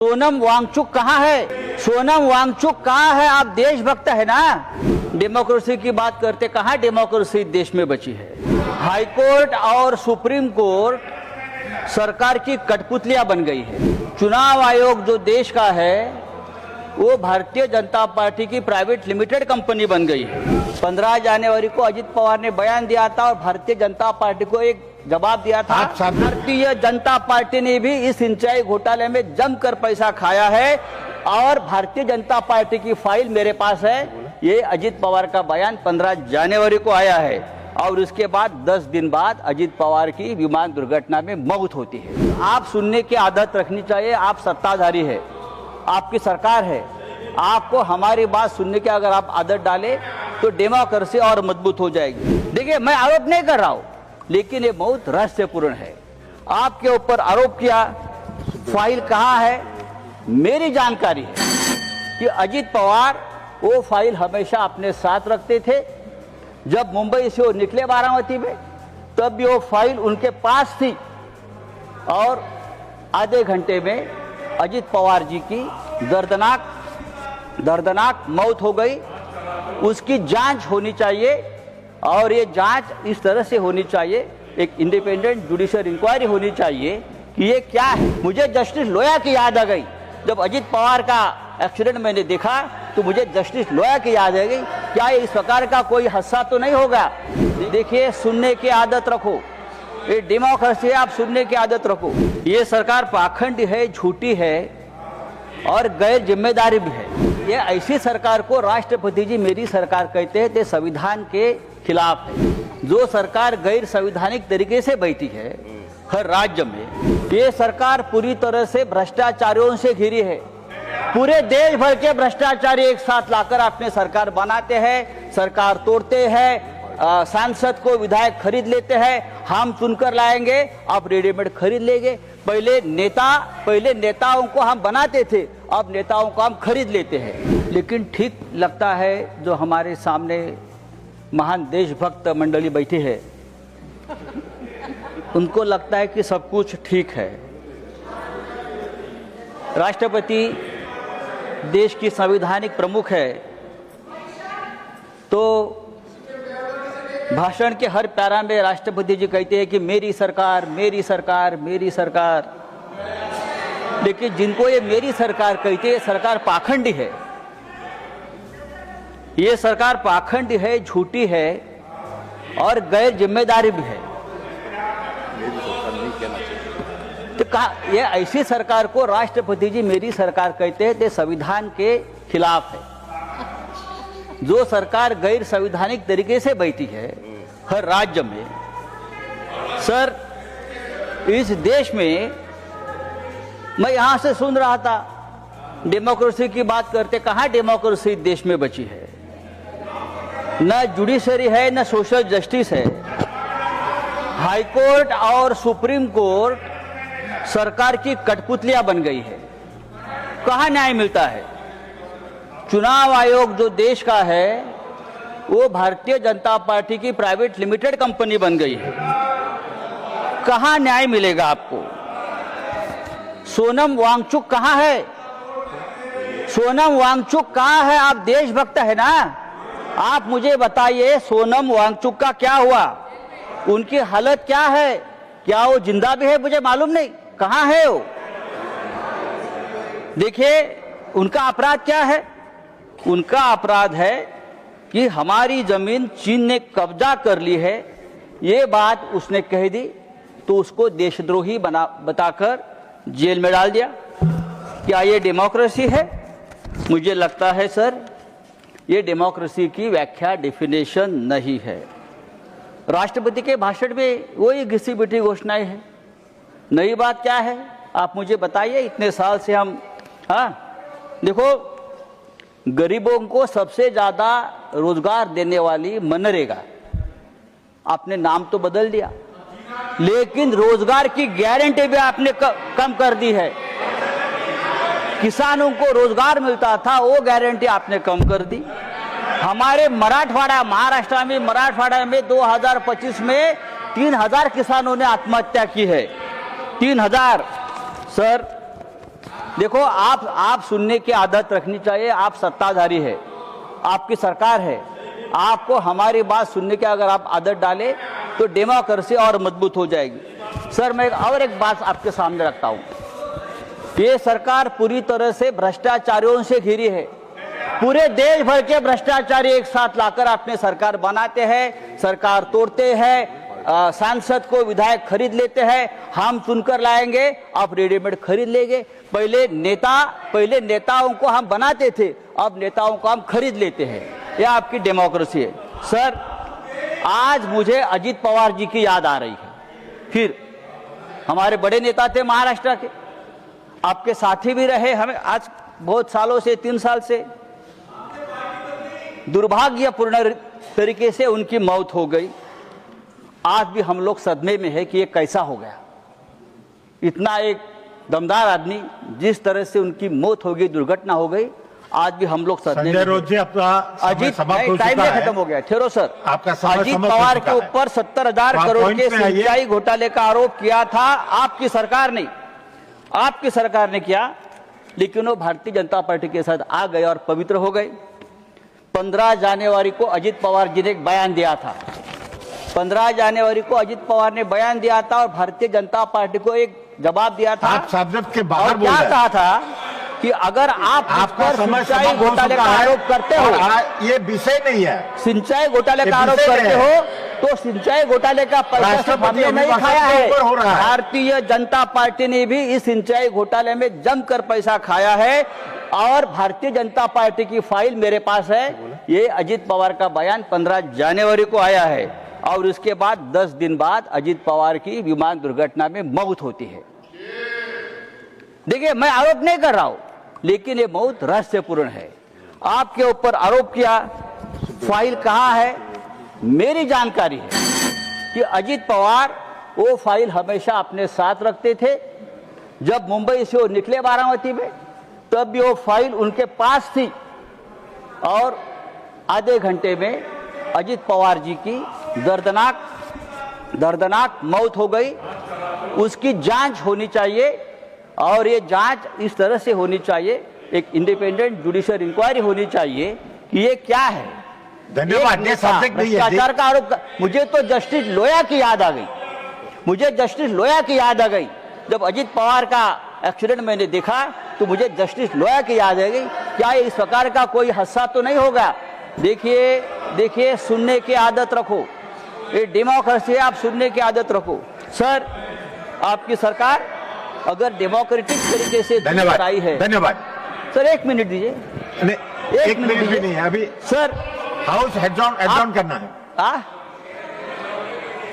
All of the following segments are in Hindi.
सोनम वांगचुक कहाँ है? सोनम वांगचुक कहाँ है? आप देशभक्त है ना। डेमोक्रेसी की बात करते, कहाँ डेमोक्रेसी देश में बची है? हाई कोर्ट और सुप्रीम कोर्ट सरकार की कठपुतलियां बन गई है। चुनाव आयोग जो देश का है वो भारतीय जनता पार्टी की प्राइवेट लिमिटेड कंपनी बन गई है। 15 जनवरी को अजित पवार ने बयान दिया था और भारतीय जनता पार्टी को एक जवाब दिया था। भारतीय जनता पार्टी ने भी इस सिंचाई घोटाले में जमकर पैसा खाया है और भारतीय जनता पार्टी की फाइल मेरे पास है। ये अजित पवार का बयान 15 जनवरी को आया है और उसके बाद 10 दिन बाद अजित पवार की विमान दुर्घटना में मौत होती है। आप सुनने की आदत रखनी चाहिए। आप सत्ताधारी है, आपकी सरकार है, आपको हमारी बात सुनने की अगर आप आदत डालें तो डेमोक्रेसी और मजबूत हो जाएगी। देखिए, मैं आरोप नहीं कर रहा हूं, लेकिन ये बहुत रहस्यपूर्ण है। आपके ऊपर आरोप किया, फाइल कहाँ है? मेरी जानकारी है कि अजित पवार वो फाइल हमेशा अपने साथ रखते थे। जब मुंबई से वो निकले बारामती में, तब भी वो फाइल उनके पास थी और आधे घंटे में अजित पवार जी की दर्दनाक मौत हो गई। उसकी जांच होनी चाहिए और ये जांच इस तरह से होनी चाहिए, एक इंडिपेंडेंट जुडिशियल इंक्वायरी होनी चाहिए कि ये क्या है। मुझे जस्टिस लोया की याद आ गई। जब अजित पवार का एक्सीडेंट मैंने देखा तो मुझे जस्टिस लोया की याद आ गई। क्या इस प्रकार का कोई हादसा तो नहीं होगा? देखिए, सुनने की आदत रखो। ये डेमोक्रेसी है, आप सुनने की आदत रखो। ये सरकार पाखंडी है, झूठी है और गैर जिम्मेदारी भी है। ये ऐसी सरकार को राष्ट्रपति जी मेरी सरकार कहते हैं, तो संविधान के खिलाफ है। जो सरकार गैर संवैधानिक तरीके से बैठी है हर राज्य में, ये सरकार पूरी तरह से भ्रष्टाचारियों से घिरी है। पूरे देश भर के भ्रष्टाचारी एक साथ लाकर अपने सरकार बनाते हैं, सरकार तोड़ते हैं, सांसद को विधायक खरीद लेते हैं। हम चुनकर लाएंगे, आप रेडीमेड खरीद लेंगे। पहले नेताओं को हम बनाते थे, अब नेताओं को हम खरीद लेते हैं। लेकिन ठीक लगता है जो हमारे सामने महान देशभक्त मंडली बैठी है, उनको लगता है कि सब कुछ ठीक है। राष्ट्रपति देश की संवैधानिक प्रमुख है, तो भाषण के हर पैरा में राष्ट्रपति जी कहते हैं कि मेरी सरकार, मेरी सरकार, मेरी सरकार। लेकिन जिनको ये मेरी सरकार कहते हैं, सरकार पाखंडी है। ये सरकार पाखंडी है, झूठी है और गैर जिम्मेदारी भी है। तो कहा ये ऐसी सरकार को राष्ट्रपति जी मेरी सरकार कहते हैं, तो संविधान के खिलाफ है। जो सरकार गैर संवैधानिक तरीके से बैठी है हर राज्य में। सर, इस देश में मैं यहां से सुन रहा था, डेमोक्रेसी की बात करते, कहां डेमोक्रेसी देश में बची है? न जुडिशरी है, न सोशल जस्टिस है। हाई कोर्ट और सुप्रीम कोर्ट सरकार की कठपुतलियां बन गई है। कहां न्याय मिलता है? चुनाव आयोग जो देश का है वो भारतीय जनता पार्टी की प्राइवेट लिमिटेड कंपनी बन गई है। कहां न्याय मिलेगा आपको? सोनम वांगचुक कहां है? सोनम वांगचुक कहां है? आप देशभक्त है ना। आप मुझे बताइए, सोनम वांगचुक का क्या हुआ? उनकी हालत क्या है? क्या वो जिंदा भी है? मुझे मालूम नहीं। कहां है वो? देखिए, उनका अपराध क्या है? उनका अपराध है कि हमारी जमीन चीन ने कब्जा कर ली है। ये बात उसने कह दी तो उसको देशद्रोही बताकर जेल में डाल दिया। क्या ये डेमोक्रेसी है? मुझे लगता है सर, ये डेमोक्रेसी की व्याख्या, डेफिनेशन नहीं है। राष्ट्रपति के भाषण में वही घिसी पिटी घोषणाएं है। नई बात क्या है? आप मुझे बताइए। इतने साल से हम देखो, गरीबों को सबसे ज्यादा रोजगार देने वाली मनरेगा, आपने नाम तो बदल दिया, लेकिन रोजगार की गारंटी भी आपने कम कर दी है। किसानों को रोजगार मिलता था, वो गारंटी आपने कम कर दी। हमारे मराठवाड़ा, महाराष्ट्र में, मराठवाड़ा में 2025 में 3000 किसानों ने आत्महत्या की है। 3000। सर, देखो, आप सुनने की आदत रखनी चाहिए। आप सत्ताधारी है, आपकी सरकार है, आपको हमारी बात सुनने की अगर आप आदत डालें तो डेमोक्रेसी और मजबूत हो जाएगी। सर, मैं और एक बात आपके सामने रखता हूं। ये सरकार पूरी तरह से भ्रष्टाचारियों से घिरी है। पूरे देश भर के भ्रष्टाचारी एक साथ लाकर अपने सरकार बनाते हैं, सरकार तोड़ते हैं, सांसद को विधायक खरीद लेते हैं। हम चुनकर लाएंगे, आप रेडीमेड खरीद लेंगे। पहले नेताओं को हम बनाते थे, अब नेताओं को हम खरीद लेते हैं। यह आपकी डेमोक्रेसी है। सर, आज मुझे अजीत पवार जी की याद आ रही है। फिर हमारे बड़े नेता थे महाराष्ट्र के, आपके साथी भी रहे हमें आज बहुत सालों से, 3 साल से। दुर्भाग्यपूर्ण तरीके से उनकी मौत हो गई। आज भी हम लोग सदमे में है कि ये कैसा हो गया। इतना एक दमदार आदमी, जिस तरह से उनकी मौत हो गई, दुर्घटना हो गई, आज भी हम लोग सदमे में। संजय राउत जी, अजीत, टाइम खत्म हो गया, ठहरो सर। आपका अजीत पवार के ऊपर 70,000 करोड़ के सिंचाई घोटाले का आरोप किया था आपकी सरकार ने, आपकी सरकार ने किया, लेकिन वो भारतीय जनता पार्टी के साथ आ गए और पवित्र हो गए। 15 जनवरी को अजीत पवार जी ने एक बयान दिया था। 15 जनवरी को अजीत पवार ने बयान दिया था और भारतीय जनता पार्टी को एक जवाब दिया था। आप सब्जेक्ट के बाहर बोल रहे हैं। क्या कहा था कि अगर आप सिंचाई घोटाले का आरोप करते हो, ये विषय नहीं है, सिंचाई घोटाले का आरोप करते हो, तो सिंचाई घोटाले का पैसा हमने नहीं खाया है। भारतीय जनता पार्टी ने भी इस सिंचाई घोटाले में जमकर पैसा खाया है और भारतीय जनता पार्टी की फाइल मेरे पास है। ये अजीत पवार का बयान 15 जनवरी को आया है और उसके बाद 10 दिन बाद अजीत पवार की विमान दुर्घटना में मौत होती है। देखिए, मैं आरोप नहीं कर रहा हूं, लेकिन ये मौत रहस्यपूर्ण है। आपके ऊपर आरोप किया, फाइल कहां है? मेरी जानकारी है कि अजीत पवार वो फाइल हमेशा अपने साथ रखते थे। जब मुंबई से वो निकले बारामती में, तब भी वो फाइल उनके पास थी और आधे घंटे में अजीत पवार जी की दर्दनाक मौत हो गई। उसकी जांच होनी चाहिए और ये जांच इस तरह से होनी चाहिए, एक इंडिपेंडेंट जुडिशियल इंक्वायरी होनी चाहिए कि ये क्या है। धन्यवाद। भ्रष्टाचार का आरोप। मुझे तो जस्टिस लोया की याद आ गई, मुझे जस्टिस लोया की याद आ गई। जब अजीत पवार का एक्सीडेंट मैंने देखा तो मुझे जस्टिस लोया की याद आ गई। क्या इस प्रकार का कोई हादसा तो नहीं होगा? देखिए, सुनने की आदत रखो। ये डेमोक्रेसी है, आप सुनने की आदत रखो। सर, आपकी सरकार अगर डेमोक्रेटिक तरीके से आई है। धन्यवाद सर, 1 मिनट दीजिए। एक मिनट भी नहीं है अभी सर, हाउस एडजॉर्न करना है।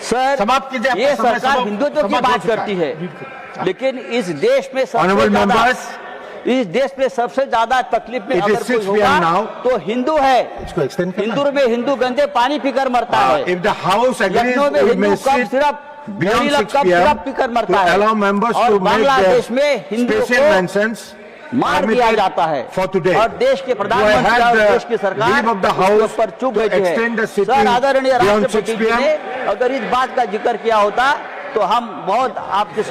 सर, समाप्त कीजिए। ये सरकार हिंदुत्व की बात करती है, लेकिन इस देश में सबसे ज्यादा तकलीफ में अगर कोई होगा तो हिंदू है। हिंदू में हिंदू गंदे पानी पीकर मरता है। लखनऊ में हिंदू कब सिर्फ पीकर मरता है और बांग्लादेश में हिंदू को मार दिया जाता है और देश के प्रधानमंत्री और देश की सरकार पर चुप बैठी है। सर, आदरणीय राष्ट्रपति जी ने अगर इस बात का जिक्र किया होता तो हम बहुत आपके